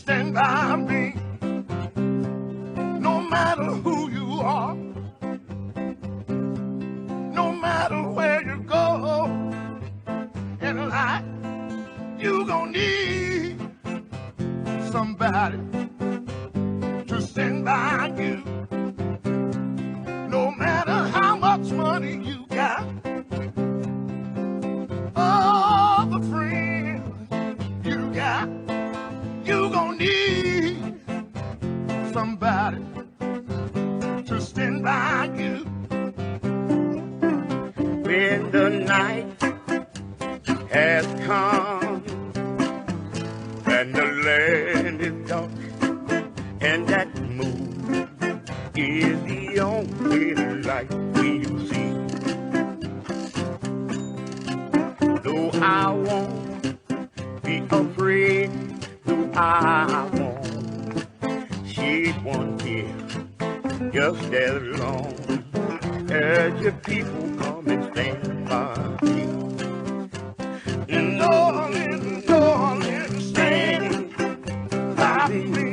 stand by me. No matter who you are, no matter where you go in life, you gon' need somebody to stand by you. No matter how much money you got, all the friends you got, you gon' need somebody to stand by you. When the night has come and the land is dark and that moon is the only light we see. Though I won't be afraid, though I won't shed one tear, just as long as your people come and stand by me. Darling, darling, stand by me.